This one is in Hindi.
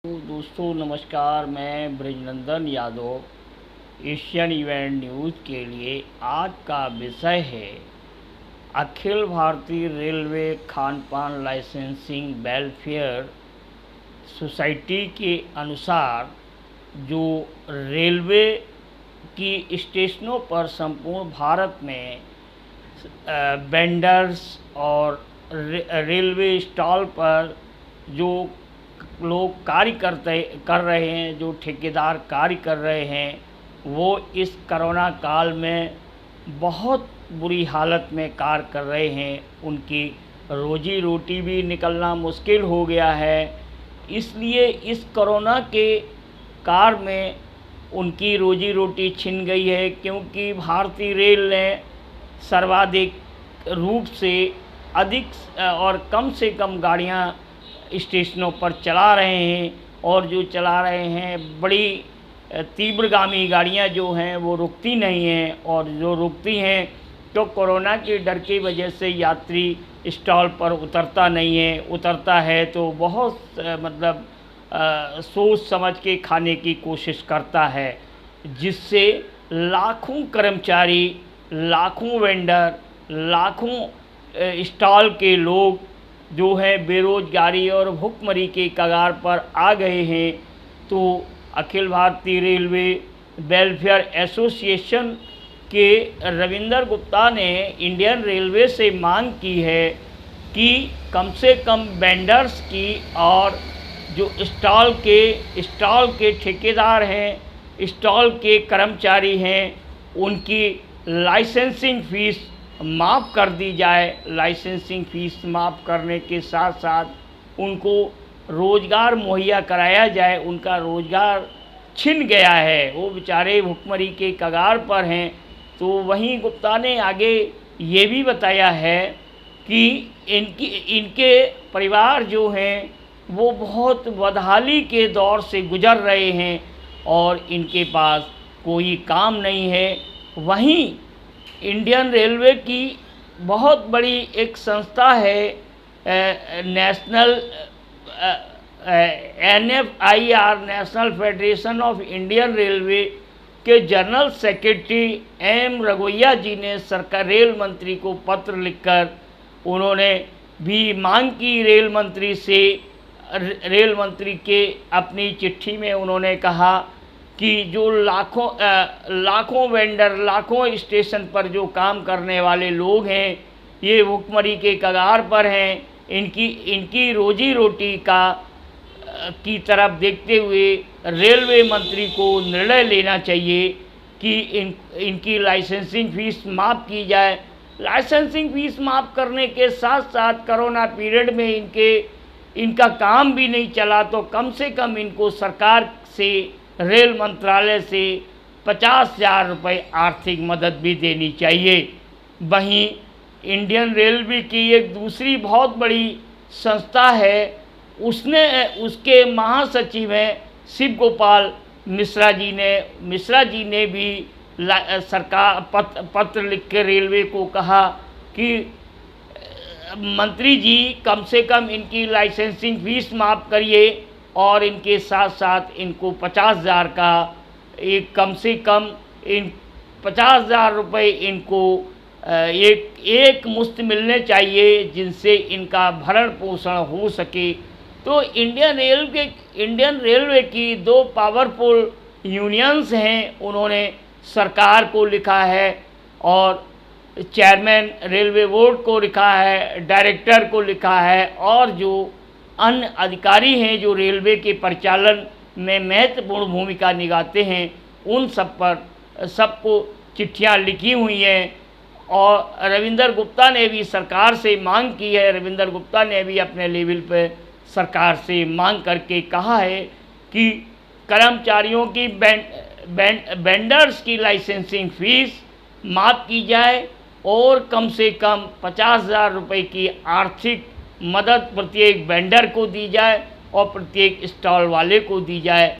तो दोस्तों नमस्कार, मैं Brajnandan Yadav Asian event news के लिए आज का विषय है अखिल भारतीय रेलवे खान पान लाइसेंसिंग वेलफेयर सोसाइटी के अनुसार जो रेलवे की स्टेशनों पर संपूर्ण भारत में वेंडर्स और रेलवे स्टॉल पर जो लोग कार्य कर रहे हैं, जो ठेकेदार कार्य कर रहे हैं, वो इस कोरोना काल में बहुत बुरी हालत में कार्य कर रहे हैं। उनकी रोजी रोटी भी निकलना मुश्किल हो गया है। इसलिए इस कोरोना के काल में उनकी रोजी रोटी छिन गई है, क्योंकि भारतीय रेल ने सर्वाधिक रूप से अधिक और कम से कम गाड़ियां स्टेशनों पर चला रहे हैं, और जो चला रहे हैं बड़ी तीव्रगामी गाड़ियां जो हैं वो रुकती नहीं हैं, और जो रुकती हैं तो कोरोना के डर की वजह से यात्री स्टॉल पर उतरता नहीं है। उतरता है तो बहुत सोच समझ के खाने की कोशिश करता है, जिससे लाखों कर्मचारी, लाखों वेंडर, लाखों स्टॉल के लोग जो है बेरोजगारी और भुखमरी के कगार पर आ गए हैं। तो Akhil Bharatiya railway welfare association के रविंदर गुप्ता ने इंडियन रेलवे से मांग की है कि कम से कम वेंडर्स की और जो स्टॉल के ठेकेदार हैं, स्टॉल के कर्मचारी हैं, उनकी लाइसेंसिंग फ़ीस माफ़ कर दी जाए। लाइसेंसिंग फ़ीस माफ़ करने के साथ साथ उनको रोज़गार मुहैया कराया जाए। उनका रोज़गार छिन गया है, वो बेचारे भुखमरी के कगार पर हैं। तो वहीं गुप्ता ने आगे ये भी बताया है कि इनके परिवार जो हैं वो बहुत बदहाली के दौर से गुज़र रहे हैं और इनके पास कोई काम नहीं है। वहीं इंडियन रेलवे की बहुत बड़ी एक संस्था है, national NFIR national federation of Indian railway के जनरल सेक्रेटरी M रघोइया जी ने सरकार रेल मंत्री को पत्र लिखकर उन्होंने भी मांग की रेल मंत्री से। रेल मंत्री के अपनी चिट्ठी में उन्होंने कहा कि जो लाखों वेंडर, लाखों स्टेशन पर जो काम करने वाले लोग हैं, ये भुखमरी के कगार पर हैं। इनकी रोजी रोटी की तरफ देखते हुए रेलवे मंत्री को निर्णय लेना चाहिए कि इनकी लाइसेंसिंग फ़ीस माफ़ की जाए। लाइसेंसिंग फ़ीस माफ़ करने के साथ साथ कोरोना पीरियड में इनका काम भी नहीं चला, तो कम से कम इनको सरकार से, रेल मंत्रालय से 50,000 रुपये आर्थिक मदद भी देनी चाहिए। वहीं इंडियन रेलवे की एक दूसरी बहुत बड़ी संस्था है, उसके महासचिव हैं शिव गोपाल मिश्रा जी ने भी सरकार पत्र लिख के रेलवे को कहा कि मंत्री जी कम से कम इनकी लाइसेंसिंग फ़ीस माफ़ करिए, और इनके साथ साथ इनको 50,000 का कम से कम इन 50,000 रुपये इनको एक मुश्त मिलने चाहिए, जिनसे इनका भरण पोषण हो सके। तो इंडियन रेलवे की दो पावरफुल यूनियंस हैं, उन्होंने सरकार को लिखा है, और चेयरमैन रेलवे बोर्ड को लिखा है, डायरेक्टर को लिखा है, और जो अन्य अधिकारी हैं जो रेलवे के परिचालन में महत्वपूर्ण भूमिका निभाते हैं, उन सबको चिट्ठियां लिखी हुई हैं। और रविंदर गुप्ता ने भी सरकार से मांग की है। रविंदर गुप्ता ने भी अपने लेवल पे सरकार से मांग करके कहा है कि कर्मचारियों की वेंडर्स की लाइसेंसिंग फ़ीस माफ़ की जाए, और कम से कम 50,000 रुपये की आर्थिक मदद प्रत्येक वेंडर को दी जाए और प्रत्येक स्टॉल वाले को दी जाए।